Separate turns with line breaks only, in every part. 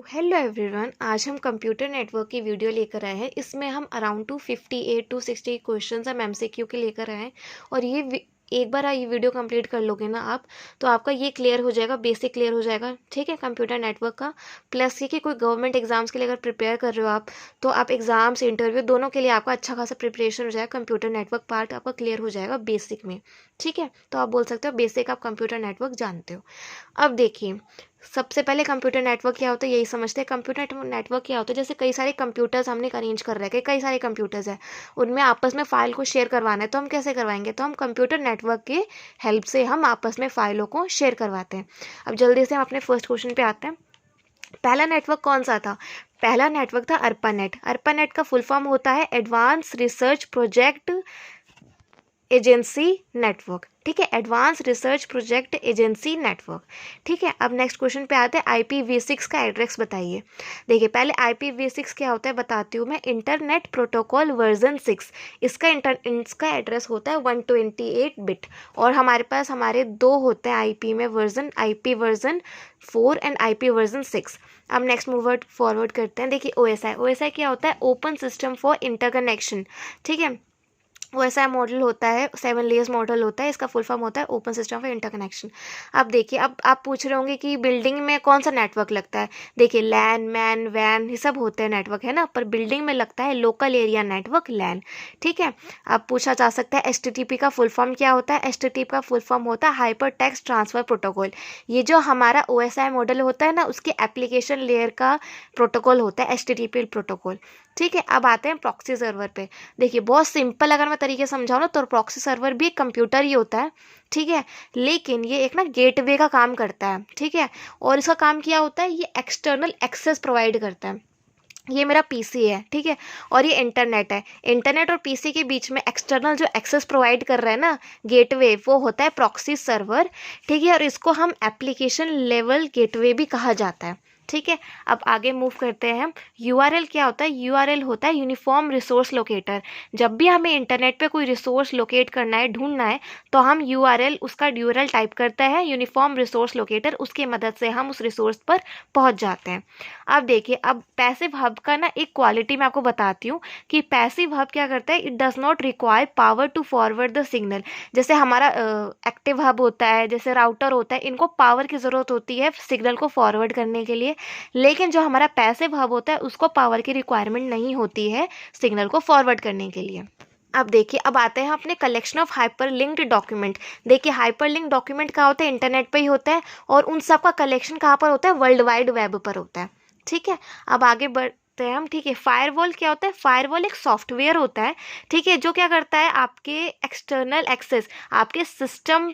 Hello everyone, आज हम computer network की वीडियो लेकर आए हैं। इसमें हम अराउंड 258 टू 60 क्वेश्चंस हम एमसीक्यू के लेकर आए हैं। और एक बार ये वीडियो कंप्लीट कर लोगे ना आप, तो आपका ये क्लियर हो जाएगा, बेसिक क्लियर हो जाएगा, ठीक है, कंप्यूटर नेटवर्क का। प्लस ये कि कोई गवर्नमेंट एग्जाम्स के लिए अगर प्रिपेयर कर रहे हो आप, तो आप एग्जाम्स इंटरव्यू दोनों के लिए आपका अच्छा खासा प्रिपरेशन हो जाएगा। कंप्यूटर नेटवर्क पार्ट आपका क्लियर हो जाएगा बेसिक में, ठीक है। तो आप बोल सकते हो बेसिक आप कंप्यूटर नेटवर्क जानते हो। अब देखिए, सबसे पहले कंप्यूटर नेटवर्क क्या होता है यही समझते हैं। कंप्यूटर नेटवर्क क्या होता है, जैसे कई सारे कंप्यूटर्स हमने अरेंज कर रखे हैं, कई सारे कंप्यूटर्स हैं, उनमें आपस में फाइल को शेयर करवाना है। तो हम कैसे करवाएंगे? तो हम कंप्यूटर नेटवर्क के हेल्प से हम आपस में फाइलों को शेयर करवाते हैं। अब जल्दी से हम अपने फर्स्ट क्वेश्चन पे आते हैं। पहला नेटवर्क कौन सा था? पहला नेटवर्क था अर्पानेट। अर्पानेट का फुल फॉर्म होता है advance research project agency network, ठीक है, advance research project agency network, ठीक है। अब नेक्स्ट क्वेश्चन पे आते हैं, IPv6 का एड्रेस बताइए। देखिए, पहले IPv6 क्या होता है बताती हूँ मैं। इंटरनेट प्रोटोकॉल वर्जन 6, इसका एड्रेस होता है 128 बिट। और हमारे पास दो होते हैं IP में version, IP version 4 and IP version 6। अब नेक्स्ट फॉरवर्ड करते हैं। देखिए, OSI क्या होता है? ओपन सिस्टम फॉर इंटरकनेक्शन, ठीक है। OSI मॉडल होता है 7 लेयर्स मॉडल होता है, इसका फुल फॉर्म होता है ओपन सिस्टम फॉर इंटरकनेक्शन। अब देखिए, अब आप पूछ रहे होंगे कि बिल्डिंग में कौन सा नेटवर्क लगता है। देखिए, लैन, मैन, वैन, ये सब होते हैं नेटवर्क, है ना, पर बिल्डिंग में लगता है लोकल एरिया नेटवर्क, लैन, ठीक है। अब पूछा जा सकता है HTTP का फुल फॉर्म क्या होता है? HTTP का फुल फॉर्म होता है हाइपर टेक्स्ट ट्रांसफर प्रोटोकॉल। ये जो हमारा OSI मॉडल होता है ना, उसके एप्लीकेशन लेयर का प्रोटोकॉल होता है HTTP प्रोटोकॉल, ठीक है। अब आते हैं प्रॉक्सी सर्वर पे। देखिए, बहुत सिंपल अगर मैं तरीके से समझाऊँ ना, तो प्रॉक्सी सर्वर भी एक कंप्यूटर ही होता है, ठीक है। लेकिन ये एक ना गेटवे का काम करता है, ठीक है। और इसका काम क्या होता है? ये एक्सटर्नल एक्सेस प्रोवाइड करता है। ये मेरा PC है, ठीक है, और ये इंटरनेट है। इंटरनेट और PC के बीच में एक्सटर्नल जो एक्सेस प्रोवाइड कर रहा है ना, गेटवे, वो होता है प्रॉक्सी सर्वर, ठीक है। और इसको हम एप्लीकेशन लेवल गेटवे भी कहा जाता है, ठीक है। अब आगे मूव करते हैं हम। URL क्या होता है? URL होता है यूनिफॉर्म रिसोर्स लोकेटर। जब भी हमें इंटरनेट पे कोई रिसोर्स लोकेट करना है, ढूंढना है, तो हम URL, उसका URL टाइप करते हैं, यूनिफॉर्म रिसोर्स लोकेटर, उसकी मदद से हम उस रिसोर्स पर पहुंच जाते हैं। अब देखिए, अब पैसिव हब का ना एक क्वालिटी मैं आपको बताती हूँ कि पैसिव हब क्या करता है। It does not require power to forward the signal. जैसे हमारा एक्टिव हब होता है, जैसे राउटर होता है, इनको पावर की ज़रूरत होती है सिग्नल को फॉरवर्ड करने के लिए। लेकिन जो हमारा पैसिव हब होता है, उसको पावर की रिक्वायरमेंट नहीं होती है सिग्नल को फॉरवर्ड करने के लिए। अब देखिए, अब आते हैं अपने collection of hyper linked document. देखिए, हाइपर लिंक डॉक्यूमेंट कहाँ होता है? इंटरनेट पे ही होता है। और उन सब का कलेक्शन कहाँ पर होता है? वर्ल्ड वाइड वेब पर होता है, ठीक है। अब आगे बढ़ते हैं हम, ठीक है। फायरवॉल क्या होता है? फायरवॉल एक सॉफ्टवेयर होता है, ठीक है, जो क्या करता है, आपके एक्सटर्नल एक्सेस, आपके सिस्टम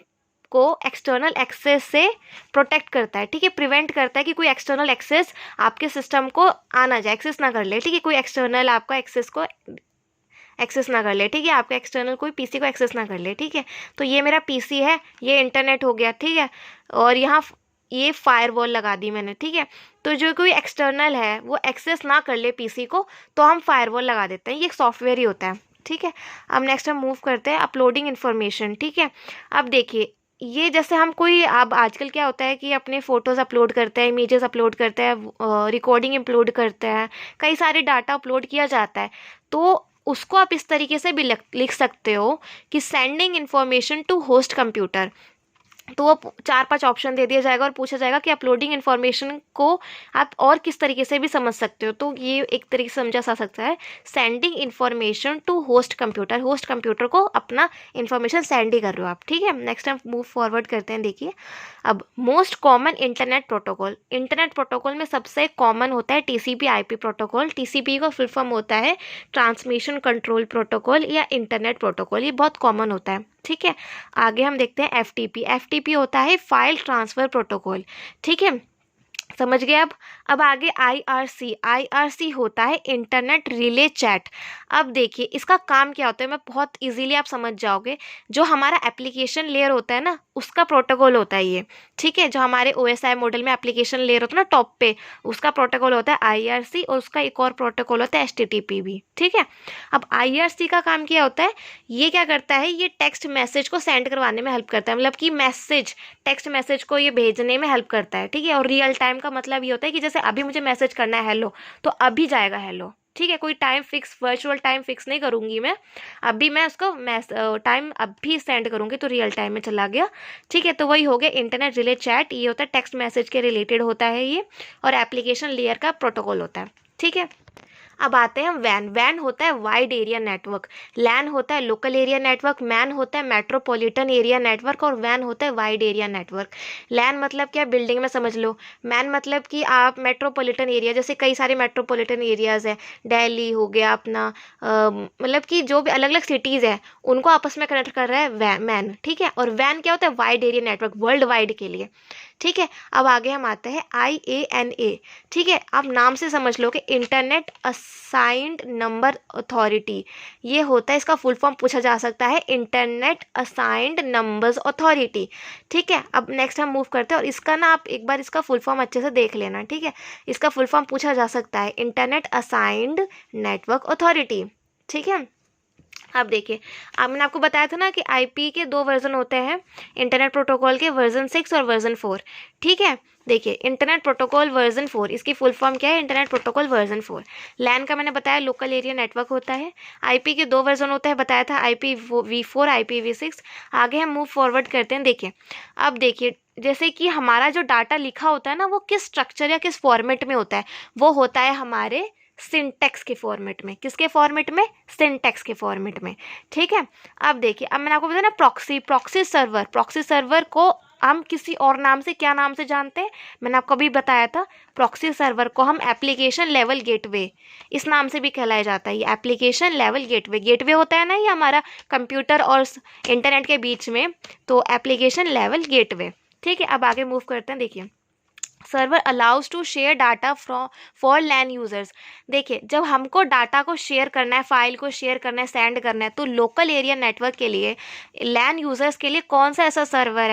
को एक्सटर्नल एक्सेस से प्रोटेक्ट करता है, ठीक है, प्रिवेंट करता है कि कोई एक्सटर्नल एक्सेस आपके सिस्टम को आना जाए, एक्सेस ना कर ले, ठीक है, कोई एक्सटर्नल आपका एक्सेस को एक्सेस ना कर ले, ठीक है, आपका एक्सटर्नल कोई PC को एक्सेस ना कर ले, ठीक है। तो ये मेरा PC है, ये इंटरनेट हो गया, ठीक है, और यहाँ ये फायरवॉल लगा दी मैंने, ठीक है। तो जो कोई एक्सटर्नल है वो एक्सेस ना कर ले PC को, तो हम फायरवॉल लगा देते हैं। ये एक सॉफ्टवेयर ही होता है, ठीक है। अब नेक्स्ट हम मूव करते हैं अपलोडिंग इन्फॉर्मेशन, ठीक है। अब देखिए, ये जैसे हम कोई, अब आजकल क्या होता है कि अपने फ़ोटोज़ अपलोड करते हैं, इमेजेस अपलोड करते हैं, रिकॉर्डिंग अपलोड करते हैं, कई सारे डाटा अपलोड किया जाता है। तो उसको आप इस तरीके से भी लिख सकते हो कि sending information to host computer. तो वो 4-5 ऑप्शन दे दिया जाएगा और पूछा जाएगा कि अपलोडिंग इन्फॉर्मेशन को आप और किस तरीके से भी समझ सकते हो। तो ये एक तरीके से समझा जा सकता है, sending information to host computer. Host computer को अपना इन्फॉर्मेशन सेंड ही कर रहे हो आप, ठीक है। नेक्स्ट हम मूव फॉरवर्ड करते हैं। देखिए, अब most common internet protocol. Internet protocol में सबसे कॉमन होता है TCP/IP प्रोटोकॉल। TCP का फुल फॉर्म होता है ट्रांसमिशन कंट्रोल प्रोटोकॉल या इंटरनेट प्रोटोकॉल। ये बहुत कॉमन होता है, ठीक है। आगे हम देखते हैं FTP। FTP होता है फाइल ट्रांसफ़र प्रोटोकॉल, ठीक है, समझ गए। अब आगे IRC होता है इंटरनेट रिले चैट। अब देखिए, इसका काम क्या होता है, मैं बहुत इजीली आप समझ जाओगे। जो हमारा एप्लीकेशन लेयर होता है ना, उसका प्रोटोकॉल होता है ये, ठीक है। जो हमारे OSI मॉडल में एप्लीकेशन लेयर होता है ना टॉप पे, उसका प्रोटोकॉल होता है IRC, और उसका एक और प्रोटोकॉल होता है HTTP भी, ठीक है। अब IRC का काम क्या होता है? ये क्या करता है, ये टेक्स्ट मैसेज को सेंड करवाने में हेल्प करता है, मतलब कि टेक्स्ट मैसेज को ये भेजने में हेल्प करता है, ठीक है, और रियल टाइम का मतलब ये होता है कि जैसे अभी मुझे मैसेज करना है हेलो, तो अभी जाएगा हेलो, ठीक है। कोई time fix, virtual time fix नहीं करूँगी मैं, अभी मैं उसको टाइम अभी सेंड करूँगी तो रियल टाइम में चला गया, ठीक है। तो वही हो गया इंटरनेट रिले चैट, ये होता है टेक्स्ट मैसेज के रिलेटेड होता है ये, और एप्लीकेशन लेयर का प्रोटोकॉल होता है, ठीक है। अब आते हैं हम वैन। वैन होता है वाइड एरिया नेटवर्क, लैन होता है लोकल एरिया नेटवर्क, मैन होता है मेट्रोपॉलिटन एरिया नेटवर्क, और वैन होता है वाइड एरिया नेटवर्क। लैन मतलब क्या, बिल्डिंग में समझ लो। मैन मतलब कि आप मेट्रोपॉलिटन एरिया, जैसे कई सारे मेट्रोपॉलिटन एरियाज़ है, दिल्ली हो गया अपना, मतलब कि जो भी अलग अलग सिटीज़ है उनको आपस में कनेक्ट कर रहा है मैन, ठीक है। और वैन क्या होता है, wide area network, world wide के लिए, ठीक है। अब आगे हम आते हैं IANA, ठीक है। आप नाम से समझ लो कि इंटरनेट असाइंड नंबर अथॉरिटी, ये होता है, इसका फुल फॉर्म पूछा जा सकता है, इंटरनेट असाइंड नंबर्स अथॉरिटी, ठीक है। अब नेक्स्ट हम मूव करते हैं, और इसका ना आप एक बार इसका फुल फॉर्म अच्छे से देख लेना, ठीक है। इसका फुल फॉर्म पूछा जा सकता है, इंटरनेट असाइंड नेटवर्क अथॉरिटी, ठीक है। अब देखिए, अब मैंने आपको बताया था ना कि आईपी के 2 वर्जन होते हैं, इंटरनेट प्रोटोकॉल के वर्जन 6 और वर्जन 4, ठीक है। देखिए इंटरनेट प्रोटोकॉल वर्जन 4, इसकी फुल फॉर्म क्या है, इंटरनेट प्रोटोकॉल वर्जन 4। लैन का मैंने बताया लोकल एरिया नेटवर्क होता है। आईपी के 2 वर्जन होते हैं, बताया था, IPv4 IPv6। आगे हम मूव फॉरवर्ड करते हैं। देखिए अब देखिए, जैसे कि हमारा जो डाटा लिखा होता है ना, वो किस स्ट्रक्चर या किस फॉर्मेट में होता है, वो होता है हमारे सिंटेक्स के फॉर्मेट में। किसके फॉर्मेट में, सिंटेक्स के फॉर्मेट में, ठीक है। अब देखिए, अब मैंने आपको बताया ना प्रॉक्सी सर्वर को हम किसी और नाम से, क्या नाम से जानते हैं, मैंने आपको अभी बताया था, प्रॉक्सी सर्वर को हम एप्लीकेशन लेवल गेटवे इस नाम से भी कहलाया जाता है। ये एप्लीकेशन लेवल गेटवे, गेटवे होता है ना ये हमारा कंप्यूटर और इंटरनेट के बीच में, तो एप्लीकेशन लेवल गेटवे, ठीक है। अब आगे मूव करते हैं। देखिए server allows to share data for LAN users. देखिए जब हमको डाटा को शेयर करना है, फाइल को शेयर करना है, सेंड करना है, तो लोकल एरिया नेटवर्क के लिए, लैन यूज़र्स के लिए कौन सा ऐसा सर्वर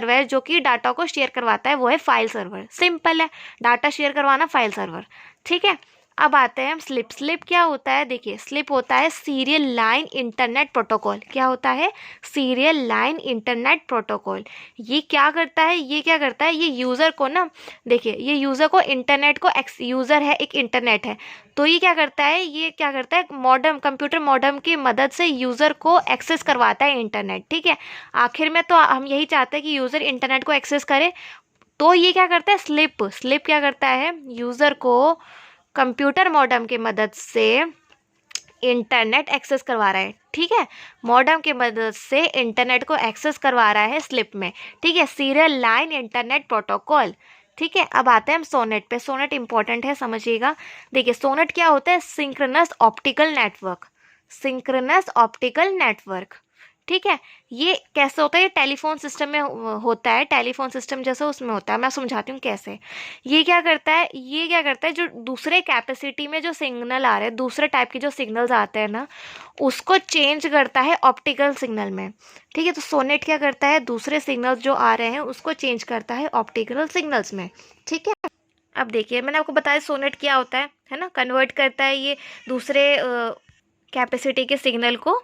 है जो कि डाटा को शेयर करवाता है, वो है फाइल सर्वर। सिंपल है, डाटा शेयर करवाना, फाइल सर्वर, ठीक है। अब आते हैं हम स्लिप क्या होता है। देखिए स्लिप होता है सीरियल लाइन इंटरनेट प्रोटोकॉल। क्या होता है, सीरियल लाइन इंटरनेट प्रोटोकॉल। ये क्या करता है, ये यूज़र को ना, देखिए ये यूज़र को इंटरनेट को, यूज़र है एक, इंटरनेट है, तो ये क्या करता है, मॉडेम, कंप्यूटर मॉडेम की मदद से यूज़र को एक्सेस करवाता है इंटरनेट, ठीक है। आखिर में तो हम यही चाहते हैं कि यूज़र इंटरनेट को एक्सेस करे, तो ये क्या करता है, स्लिप क्या करता है, यूज़र को कंप्यूटर मॉडेम की मदद से इंटरनेट एक्सेस करवा रहा है, ठीक है। मॉडेम की मदद से इंटरनेट को एक्सेस करवा रहा है स्लिप में, ठीक है, सीरियल लाइन इंटरनेट प्रोटोकॉल, ठीक है। अब आते हैं हम सोनेट पे। सोनेट इंपॉर्टेंट है, समझिएगा। देखिए सोनेट क्या होता है, सिंक्रोनस ऑप्टिकल नेटवर्क, ठीक है। ये कैसे होता है, ये टेलीफोन सिस्टम में होता है, टेलीफोन सिस्टम जैसे उसमें होता है। मैं समझाती हूँ कैसे। ये क्या करता है, जो दूसरे कैपेसिटी में जो सिग्नल आ रहे हैं, दूसरे टाइप के जो सिग्नल्स आते हैं ना, उसको चेंज करता है ऑप्टिकल सिग्नल में, ठीक है। तो सोनेट क्या करता है, दूसरे सिग्नल्स जो आ रहे हैं उसको चेंज करता है ऑप्टिकल सिग्नल्स में, ठीक है। अब देखिए मैंने आपको बताया सोनेट क्या होता है ना, कन्वर्ट करता है ये दूसरे कैपेसिटी के सिग्नल को,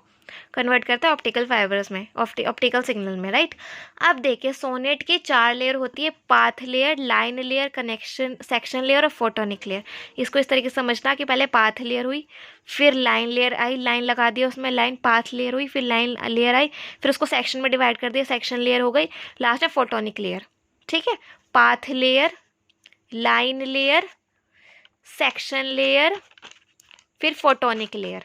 कन्वर्ट करता है ऑप्टिकल फाइबर्स में, ऑप्टिकल सिग्नल में, राइट। अब देखिए सोनेट की 4 लेयर होती है, path layer, line layer, connection section layer और फोटोनिक लेयर। इसको इस तरीके से समझना कि पहले पाथ लेयर हुई, फिर लाइन लेयर आई, लाइन लगा दिया उसमें लाइन, पाथ लेयर हुई, फिर लाइन लेयर आई, फिर उसको सेक्शन में डिवाइड कर दिया, सेक्शन लेयर हो गई, लास्ट में फोटोनिक लेयर, ठीक है। Path layer, line layer, section layer, फिर फोटोनिक लेयर,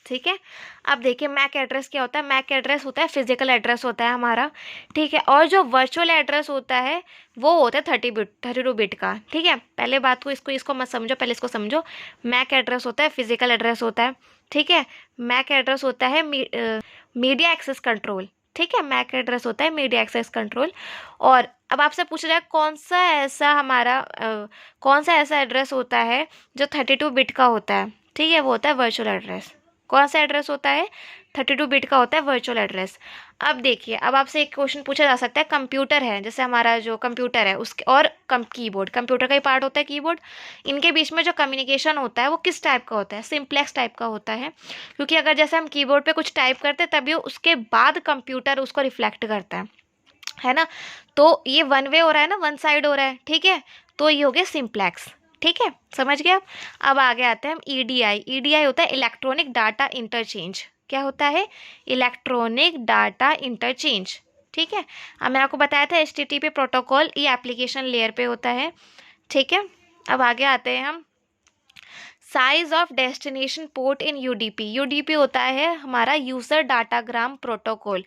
ठीक है। अब देखिए मैक एड्रेस क्या होता है, मैक एड्रेस होता है फिजिकल एड्रेस होता है हमारा, ठीक है। और जो वर्चुअल एड्रेस होता है वो होता है 32 बिट का, ठीक है। पहले बात को इसको मत समझो, पहले इसको समझो। मैक एड्रेस होता है फिजिकल एड्रेस होता है, ठीक है। मैक एड्रेस होता है मीडिया एक्सेस कंट्रोल, ठीक है। मैक एड्रेस होता है मीडिया एक्सेस कंट्रोल। और अब आपसे पूछा जाए कौन सा ऐसा एड्रेस होता है जो 32 बिट का होता है, ठीक है, वो होता है वर्चुअल एड्रेस। कौन सा एड्रेस होता है, 32 बिट का होता है वर्चुअल एड्रेस। अब देखिए, अब आपसे एक क्वेश्चन पूछा जा सकता है, कंप्यूटर है, जैसे हमारा जो कंप्यूटर है उसके, और कीबोर्ड, कंप्यूटर का ही पार्ट होता है कीबोर्ड, इनके बीच में जो कम्युनिकेशन होता है वो किस टाइप का होता है, सिंप्लेक्स टाइप का होता है। क्योंकि अगर जैसे हम कीबोर्ड पे कुछ टाइप करते हैं तभी उसके बाद कंप्यूटर उसको रिफ्लेक्ट करता है, है ना। तो ये वन वे हो रहा है ना, वन साइड हो रहा है, ठीक है। तो ये हो गया सिंप्लेक्स, ठीक है, समझ गए आप। अब आगे आते हैं हम ईडीआई। ईडीआई होता है इलेक्ट्रॉनिक डाटा इंटरचेंज। क्या होता है? इलेक्ट्रॉनिक डाटा इंटरचेंज, ठीक है। अब मैंने आपको बताया था एचटीटीपी प्रोटोकॉल ये एप्लीकेशन लेयर पे होता है, ठीक है। अब आगे आते हैं हम size of destination port in UDP. UDP होता है हमारा यूजर डाटाग्राम प्रोटोकॉल,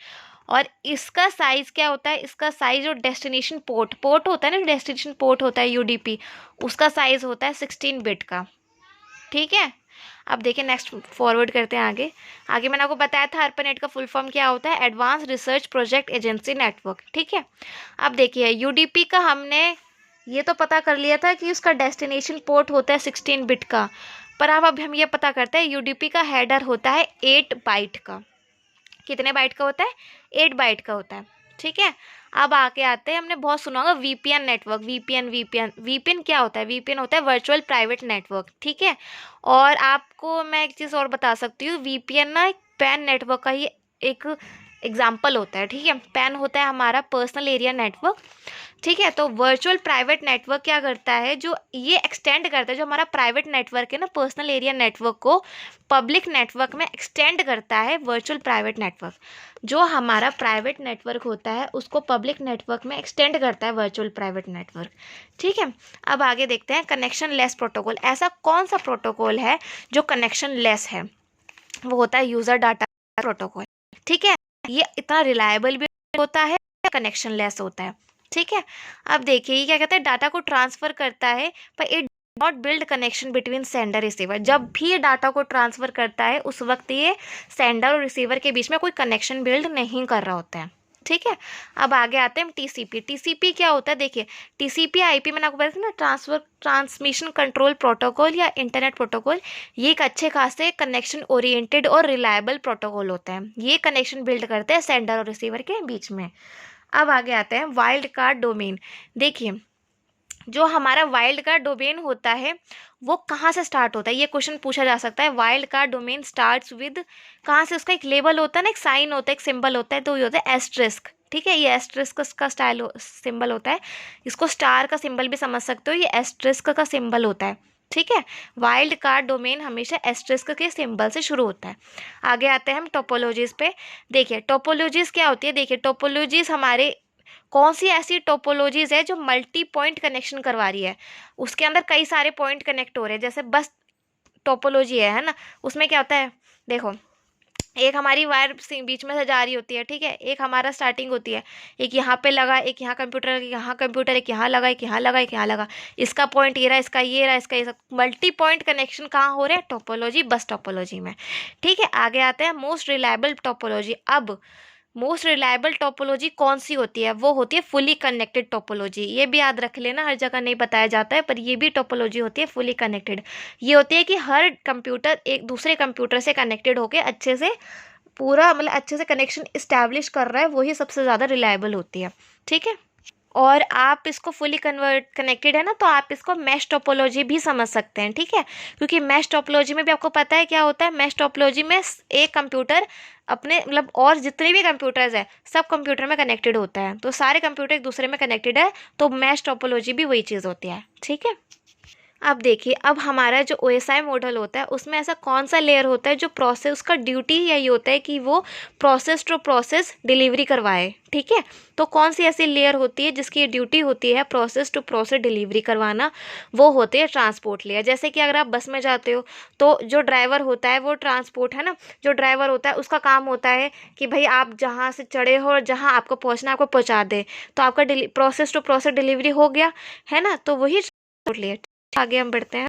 और इसका साइज क्या होता है? इसका साइज और डेस्टिनेशन पोर्ट, पोर्ट होता है ना, डेस्टिनेशन पोर्ट होता है यूडीपी, उसका साइज होता है 16 बिट का, ठीक है। अब देखिए नेक्स्ट फॉरवर्ड करते हैं आगे। आगे मैंने आपको बताया था ARPANET का फुल फॉर्म क्या होता है? Advance research project agency network, ठीक है। अब देखिए यूडीपी का हमने ये तो पता कर लिया था कि उसका डेस्टिनेशन पोर्ट होता है 16 बिट का, पर अब हम ये पता करते हैं यूडीपी का हेडर होता है 8 बाइट का। कितने बाइट का होता है? 8 बाइट का होता है, ठीक है। अब आके आते हैं, हमने बहुत सुना होगा VPN network. VPN VPN VPN क्या होता है? वीपीएन होता है वर्चुअल प्राइवेट नेटवर्क, ठीक है। और आपको मैं एक चीज़ और बता सकती हूँ, वीपीएन ना एक पैन नेटवर्क का ही एक एग्जाम्पल होता है, ठीक है। पैन होता है हमारा पर्सनल एरिया नेटवर्क, ठीक है। तो वर्चुअल प्राइवेट नेटवर्क क्या करता है? जो ये एक्सटेंड करता है, जो हमारा प्राइवेट नेटवर्क है ना, पर्सनल एरिया नेटवर्क को पब्लिक नेटवर्क में एक्सटेंड करता है वर्चुअल प्राइवेट नेटवर्क। जो हमारा प्राइवेट नेटवर्क होता है उसको पब्लिक नेटवर्क में एक्सटेंड करता है वर्चुअल प्राइवेट नेटवर्क, ठीक है। अब आगे देखते हैं कनेक्शन लेस प्रोटोकॉल। ऐसा कौन सा प्रोटोकॉल है जो कनेक्शन लेस है? वो होता है यूजर डाटा प्रोटोकॉल, ठीक है। ये इतना रिलायबल भी होता है, कनेक्शन लेस होता है, ठीक है। अब देखिए ये क्या कहता है? डाटा को ट्रांसफर करता है पर it not build connection between sender receiver. जब भी ये डाटा को ट्रांसफर करता है उस वक्त ये सेंडर और रिसीवर के बीच में कोई कनेक्शन बिल्ड नहीं कर रहा होता है, ठीक है। अब आगे आते हैं हम टीसीपी। टीसीपी क्या होता है? देखिए टीसीपी आईपी मैंने आपको बताया था ना, ट्रांसमिशन कंट्रोल प्रोटोकॉल या इंटरनेट प्रोटोकॉल। ये एक अच्छे खासे कनेक्शन ओरिएंटेड और रिलायबल प्रोटोकॉल होता है। ये कनेक्शन बिल्ड करते हैं सेंडर और रिसीवर के बीच में। अब आगे आते हैं वाइल्ड कार्ड डोमेन। देखिए जो हमारा वाइल्ड कार्ड डोमेन होता है वो कहाँ से स्टार्ट होता है? ये क्वेश्चन पूछा जा सकता है। Wild card domain starts with, कहाँ से? उसका एक लेबल होता है ना, एक साइन होता है, एक सिंबल होता है, तो ये होता है एस्ट्रिस्क, ठीक है। ये एस्ट्रिस्क का स्टाइल सिंबल होता है। इसको स्टार का सिंबल भी समझ सकते हो, ये एस्ट्रिस्क का सिंबल होता है, ठीक है। वाइल्ड कार्ड डोमेन हमेशा एस्ट्रिस्क के सिंबल से शुरू होता है। आगे आते हैं हम टोपोलॉजीज पे। देखिए टोपोलॉजीज क्या होती है? देखिए टोपोलॉजीज हमारे कौन सी ऐसी टोपोलॉजीज है जो मल्टी पॉइंट कनेक्शन करवा रही है? उसके अंदर कई सारे पॉइंट कनेक्ट हो रहे हैं, जैसे बस टोपोलॉजी है ना। उसमें क्या होता है? देखो एक हमारी वायर बीच में से जा रही होती है, ठीक है। एक हमारा स्टार्टिंग होती है, एक यहाँ पे लगा, एक यहाँ कंप्यूटर, यहाँ कंप्यूटर, एक यहाँ लगा, एक यहाँ लगा, एक यहाँ लगा। इसका पॉइंट ये रहा, इसका ये रहा, इसका ये सब। मल्टी पॉइंट कनेक्शन कहाँ हो रहे हैं? टोपोलॉजी, बस टोपोलॉजी में, ठीक है। आगे आते हैं मोस्ट रिलायबल टोपोलॉजी। अब मोस्ट रिलायबल टोपोलॉजी कौन सी होती है? वो होती है फुली कनेक्टेड टोपोलॉजी। ये भी याद रख लेना, हर जगह नहीं बताया जाता है, पर ये भी टोपोलॉजी होती है फुली कनेक्टेड। ये होती है कि हर कंप्यूटर एक दूसरे कंप्यूटर से कनेक्टेड होके अच्छे से पूरा मतलब अच्छे से कनेक्शन इस्टेब्लिश कर रहा है, वही सबसे ज़्यादा रिलायबल होती है, ठीक है। और आप इसको फुली कनेक्टेड है ना, तो आप इसको मैश टोपोलॉजी भी समझ सकते हैं, ठीक है। क्योंकि मैश टोपोलॉजी में भी आपको पता है क्या होता है? मैश टोपोलॉजी में एक कंप्यूटर अपने मतलब और जितने भी कंप्यूटर्स है सब कंप्यूटर में कनेक्टेड होता है, तो सारे कंप्यूटर एक दूसरे में कनेक्टेड है, तो मैश टोपोलॉजी भी वही चीज़ होती है, ठीक है। अब देखिए अब हमारा जो OSI मॉडल होता है उसमें ऐसा कौन सा लेयर होता है जो प्रोसेस, उसका ड्यूटी यही होता है कि वो प्रोसेस टू प्रोसेस डिलीवरी करवाए, ठीक है। तो कौन सी ऐसी लेयर होती है जिसकी ड्यूटी होती है प्रोसेस टू प्रोसेस डिलीवरी करवाना? वो होते हैं ट्रांसपोर्ट लेयर। जैसे कि अगर आप बस में जाते हो तो जो ड्राइवर होता है वो ट्रांसपोर्ट है ना, जो ड्राइवर होता है उसका काम होता है कि भाई आप जहाँ से चढ़े हो और जहाँ आपको पहुँचना आपको पहुँचा दे, तो आपका प्रोसेस टू प्रोसेस डिलीवरी हो गया है ना, तो वही ट्रांसपोर्ट लेयर। आगे हम बढ़ते हैं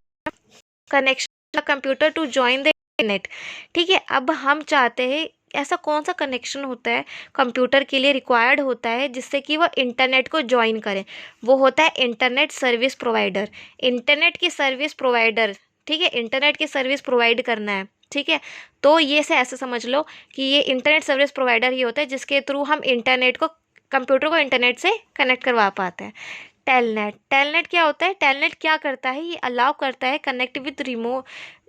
connection computer to join the internet, ठीक है। अब हम चाहते हैं ऐसा कौन सा कनेक्शन होता है कंप्यूटर के लिए रिक्वायर्ड होता है जिससे कि वो इंटरनेट को ज्वाइन करें? वो होता है इंटरनेट सर्विस प्रोवाइडर। इंटरनेट की सर्विस प्रोवाइडर, ठीक है, इंटरनेट की सर्विस प्रोवाइड करना है, ठीक है। तो ये से ऐसे समझ लो कि ये इंटरनेट सर्विस प्रोवाइडर ही होता है जिसके थ्रू हम इंटरनेट को, कंप्यूटर को इंटरनेट से कनेक्ट करवा पाते हैं। टेलनेट, टेलनेट क्या होता है? टेलनेट क्या करता है? ये अलाउ करता है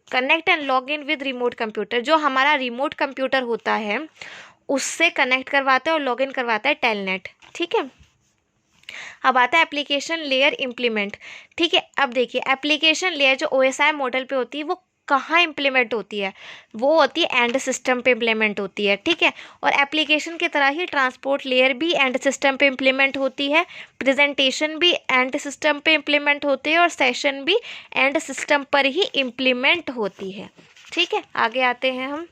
connect and log in with remote computer. जो हमारा रिमोट कंप्यूटर होता है उससे कनेक्ट करवाता है और लॉगिन करवाता है टेलनेट। ठीक है, अब आता है एप्लीकेशन लेयर इम्प्लीमेंट। ठीक है, अब देखिए एप्लीकेशन लेयर जो OSI मॉडल पे होती है वो कहाँ इम्प्लीमेंट होती है, वो होती है एंड सिस्टम पे इम्प्लीमेंट होती है। ठीक है, और एप्लीकेशन की तरह ही ट्रांसपोर्ट लेयर भी एंड सिस्टम पे इम्प्लीमेंट होती है, प्रेजेंटेशन भी एंड सिस्टम पे इम्प्लीमेंट होती है और सेशन भी एंड सिस्टम पर ही इम्प्लीमेंट होती है। ठीक है, आगे आते हैं हम।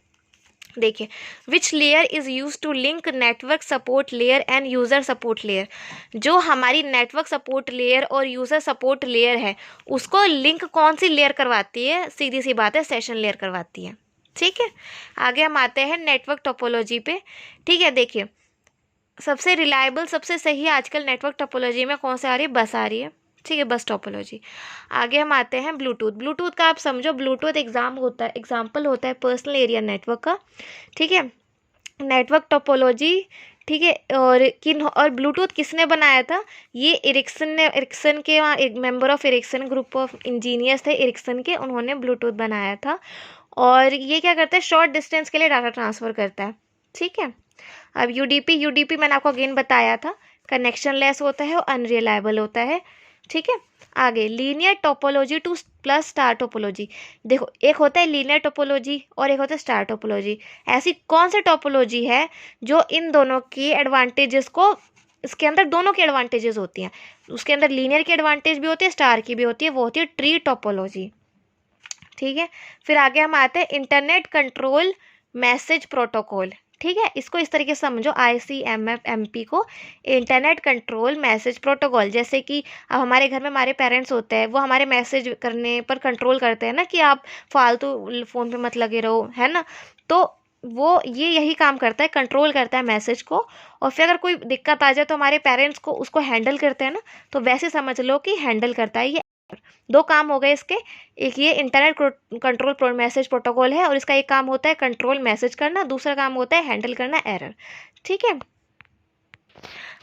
देखिए, which layer is use to link network support layer and user support layer. जो हमारी नेटवर्क सपोर्ट लेयर और यूज़र सपोर्ट लेयर है उसको लिंक कौन सी लेयर करवाती है, सीधी सी बात है सेशन लेयर करवाती है। ठीक है, आगे हम आते हैं नेटवर्क टोपोलॉजी पे। ठीक है, देखिए सबसे रिलायबल सबसे सही आजकल नेटवर्क टोपोलॉजी में कौन सी आ रही है, बस आ रही है। ठीक है, बस टोपोलॉजी। आगे हम आते हैं ब्लूटूथ। ब्लूटूथ का आप समझो, ब्लूटूथ एग्जाम्पल होता है पर्सनल एरिया नेटवर्क का। ठीक है, नेटवर्क टोपोलॉजी। ठीक है, और ब्लूटूथ किसने बनाया था, ये एरिक्सन के वहाँ एक member of Ericsson group of engineers थे एरिक्सन के, उन्होंने ब्लूटूथ बनाया था। और ये क्या करता है, शॉर्ट डिस्टेंस के लिए डाटा ट्रांसफ़र करता है। ठीक है, अब यूडीपी मैंने आपको अगेन बताया था, कनेक्शन लेस होता है और अनरिलायबल होता है। ठीक है, आगे linear topology two plus star topology. देखो, एक होता है लीनियर टोपोलॉजी और एक होता है स्टार टोपोलॉजी। ऐसी कौन सी टोपोलॉजी है जो इन दोनों की एडवांटेजेस को, इसके अंदर दोनों की एडवांटेजेस होती हैं, उसके अंदर लीनियर की एडवांटेज भी होती है, स्टार की भी होती है, वो होती है ट्री टोपोलॉजी। ठीक है, फिर आगे हम आते हैं इंटरनेट कंट्रोल मैसेज प्रोटोकॉल। ठीक है, इसको इस तरीके से समझो, ICMP को इंटरनेट कंट्रोल मैसेज प्रोटोकॉल। जैसे कि अब हमारे घर में हमारे पेरेंट्स होते हैं, वो हमारे मैसेज करने पर कंट्रोल करते हैं ना कि आप फालतू फ़ोन पे मत लगे रहो, है ना। तो वो ये यही काम करता है, कंट्रोल करता है मैसेज को। और फिर अगर कोई दिक्कत आ जाए तो हमारे पेरेंट्स को उसको हैंडल करते हैं ना, तो वैसे समझ लो कि हैंडल करता है ये। दो काम हो गए इसके, एक ये इंटरनेट कंट्रोल मैसेज प्रोटोकॉल है और इसका एक काम होता है कंट्रोल मैसेज करना, दूसरा काम होता है हैंडल करना एरर। ठीक है,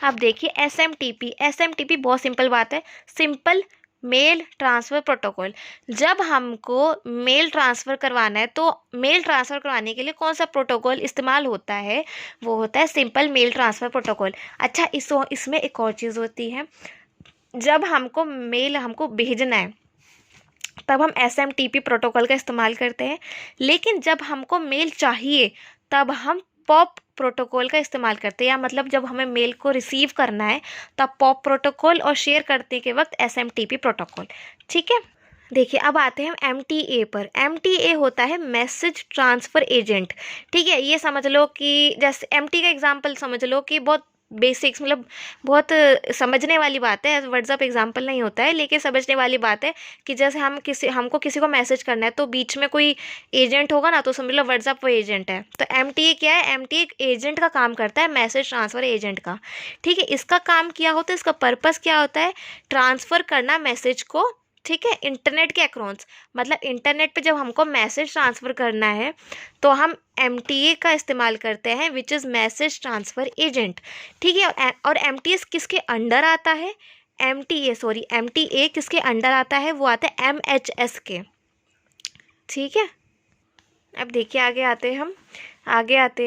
अब देखिए एसएमटीपी बहुत सिंपल बात है, सिंपल मेल ट्रांसफ़र प्रोटोकॉल। जब हमको मेल ट्रांसफ़र करवाना है तो मेल ट्रांसफ़र करवाने के लिए कौन सा प्रोटोकॉल इस्तेमाल होता है, वो होता है सिंपल मेल ट्रांसफ़र प्रोटोकॉल। अच्छा, इसमें एक और चीज़ होती है, जब हमको मेल भेजना है तब हम SMTP प्रोटोकॉल का इस्तेमाल करते हैं, लेकिन जब हमको मेल चाहिए तब हम पॉप प्रोटोकॉल का इस्तेमाल करते हैं। या मतलब जब हमें मेल को रिसीव करना है तब पॉप प्रोटोकॉल और शेयर करने के वक्त SMTP प्रोटोकॉल। ठीक है, देखिए अब आते हैं हम MTA पर। MTA होता है मैसेज ट्रांसफ़र एजेंट। ठीक है, ये समझ लो कि जैसे MT का एग्जांपल समझ लो कि बहुत बेसिक्स, मतलब बहुत समझने वाली बात है, व्हाट्सअप एग्जांपल नहीं होता है, लेकिन समझने वाली बात है कि जैसे हमको किसी को मैसेज करना है तो बीच में कोई एजेंट होगा ना, तो समझ लो व्हाट्सअप वो एजेंट है। तो MTA क्या है, MTA एक एजेंट का काम करता है, मैसेज ट्रांसफ़र एजेंट का। ठीक है, इसका काम क्या होता है, इसका पर्पज़ क्या होता है, ट्रांसफ़र करना मैसेज को। ठीक है, इंटरनेट के अक्रॉस, मतलब इंटरनेट पे जब हमको मैसेज ट्रांसफ़र करना है तो हम MTA का इस्तेमाल करते हैं, which is message transfer agent. ठीक है, और MTA किसके अंडर आता है, MTA किसके अंडर आता है, वो आता है MHS के। ठीक है, अब देखिए आगे आते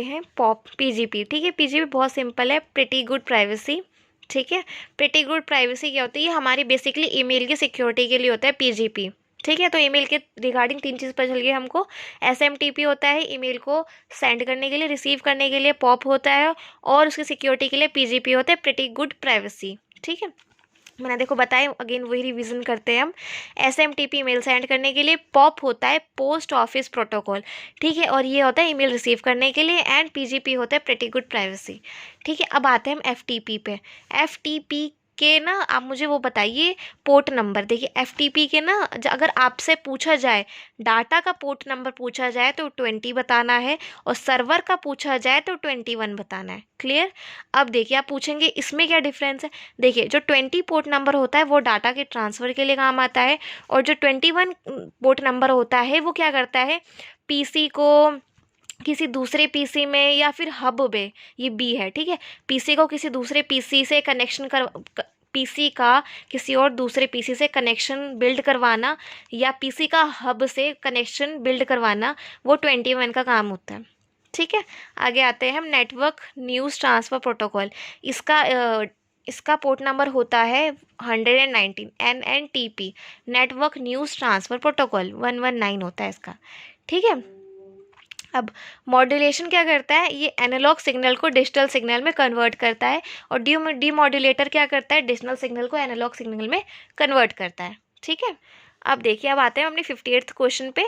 हैं PGP। ठीक है, PGP बहुत सिंपल है, प्रिटी गुड प्राइवेसी। ठीक है, प्रिटी गुड प्राइवेसी क्या होती है, ये हमारी बेसिकली ईमेल की सिक्योरिटी के लिए होता है PGP। ठीक है, तो ईमेल के रिगार्डिंग 3 चीज़ पता चल गई हमको। SMTP होता है ईमेल को सेंड करने के लिए, रिसीव करने के लिए पॉप होता है, और उसकी सिक्योरिटी के लिए PGP होता है, प्रिटी गुड प्राइवेसी। ठीक है, मैंने देखो बताया, अगेन वही रिवीजन करते हैं हम। SMTP ईमेल सेंड करने के लिए, पॉप होता है पोस्ट ऑफिस प्रोटोकॉल। ठीक है, और ये होता है ईमेल रिसीव करने के लिए, एंड PGP होता है प्रिटी गुड प्राइवेसी। ठीक है, अब आते हैं हम FTP पे। FTP के ना आप मुझे वो बताइए पोर्ट नंबर। देखिए FTP के ना अगर आपसे पूछा जाए, डाटा का पोर्ट नंबर पूछा जाए तो 20 बताना है, और सर्वर का पूछा जाए तो 21 बताना है। क्लियर। अब देखिए आप पूछेंगे इसमें क्या डिफरेंस है। देखिए जो 20 पोर्ट नंबर होता है वो डाटा के ट्रांसफ़र के लिए काम आता है, और जो 21 पोर्ट नंबर होता है वो क्या करता है, पीसी को किसी दूसरे पीसी में या फिर हब में, ये बी है। ठीक है, पीसी को किसी दूसरे पीसी से कनेक्शन पीसी का किसी और दूसरे पीसी से कनेक्शन बिल्ड करवाना, या पीसी का हब से कनेक्शन बिल्ड करवाना, वो 21 का काम होता है। ठीक है, आगे आते हैं हम नेटवर्क न्यूज़ ट्रांसफ़र प्रोटोकॉल। इसका पोर्ट नंबर होता है 119 NNTP, network news transfer protocol 119 होता है इसका। ठीक है, अब मॉड्यूलेशन क्या करता है, ये एनालॉग सिग्नल को डिजिटल सिग्नल में कन्वर्ट करता है, और डीमॉड्यूलेटर क्या करता है, डिजिटल सिग्नल को एनालॉग सिग्नल में कन्वर्ट करता है। ठीक है, अब देखिए, अब आते हैं अपने 58th क्वेश्चन पे।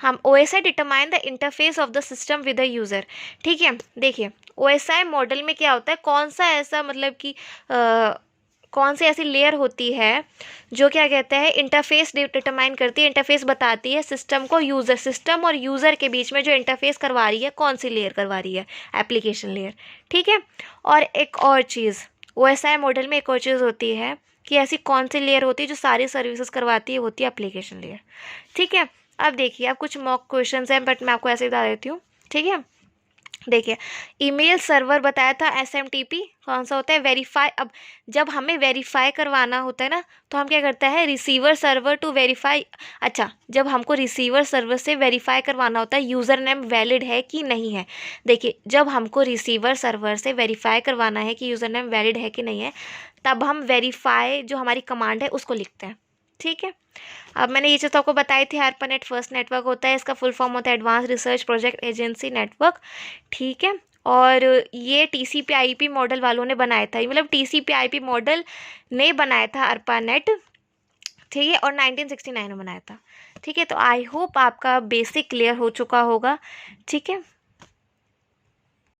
हम OSI determine the interface of the system with the user. ठीक है, देखिए OSI मॉडल में क्या होता है, कौन सा ऐसा मतलब कि कौन सी ऐसी लेयर होती है जो क्या कहते हैं इंटरफेस डिटरमाइन करती है, इंटरफेस बताती है सिस्टम को, सिस्टम और यूज़र के बीच में जो इंटरफेस करवा रही है, कौन सी लेयर करवा रही है, एप्लीकेशन लेयर। ठीक है, और एक और चीज़ OSI मॉडल में एक और चीज़ होती है कि ऐसी कौन सी लेयर होती है जो सारी सर्विसेज करवाती है, होती है एप्लीकेशन लेयर। ठीक है, अब देखिए, अब कुछ मॉक क्वेश्चन हैं बट मैं आपको ऐसे ही बता देती हूँ। ठीक है, देखिए ईमेल सर्वर बताया था SMTP कौन सा होता है, वेरीफाई। अब जब हमें वेरीफाई करवाना होता है ना, तो हम क्या करते हैं, रिसीवर सर्वर टू वेरीफाई। अच्छा, जब हमको रिसीवर सर्वर से वेरीफाई करवाना होता है यूज़र नेम वैलिड है कि नहीं है। देखिए, जब हमको रिसीवर सर्वर से वेरीफाई करवाना है कि यूज़र नेम वैलिड है कि नहीं है, तब हम वेरीफाई जो हमारी कमांड है उसको लिखते हैं। ठीक है, अब मैंने ये चीज़ तो आपको बताई थी, ARPANET फर्स्ट नेटवर्क होता है, इसका फुल फॉर्म होता है advance research project agency network. ठीक है, और ये TCP/IP मॉडल वालों ने बनाया था, मतलब TCP/IP मॉडल ने बनाया था ARPANET। ठीक है, और 1969 में बनाया था। ठीक है, तो आई होप आपका बेसिक क्लियर हो चुका होगा। ठीक है।